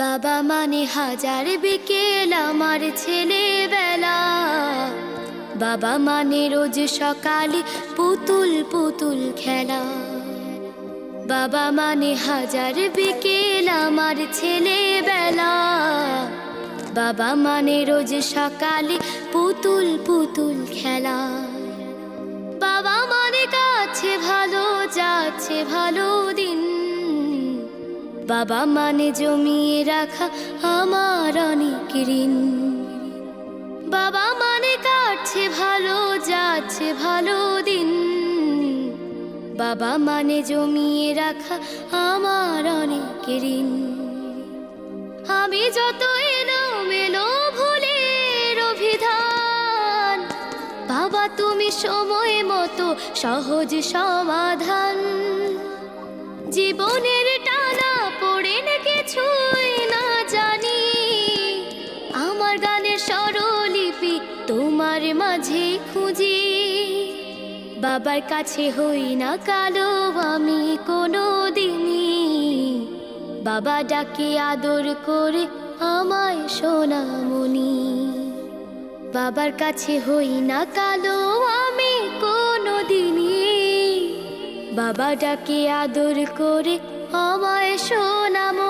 বাবা মানে হাজার বিকেল আমার ছেলেবেলা। বাবা মানে রোজ সকালে পুতুল পুতুল খেলা। বাবা মানে হাজার বিকেল আমার ছেলেবেলা। বাবা মানে রোজ সকালে পুতুল পুতুল খেলা। বাবা মানে কাছে ভালো যাচ্ছে ভালো দিন। বাবা মানে জমিয়ে রাখা আমার অনেক ঋণ। বাবা মানে কাটছে ভালো যাচ্ছে ভালো দিন। বাবা মানে জমিয়ে রাখা আমার অনেক ঋণ। আমি যত এলোমেলো ভুলের অভিধান, বাবা তুমি সময় মতো সহজ সমাধান। জীবনের টানা পড়ে না কিছুই না জানি, আমার গানের স্বরলিপি তোমার মাঝে খুঁজি। বাবার কাছে হই না কালো আমি কোনো দিনই, বাবা ডাকে আদর করে আমায় সোনামণি। বাবার কাছে হই না কালো আমি কোনো দিনই, বাবা ডাকে আদর করে আমায় সোনামণি।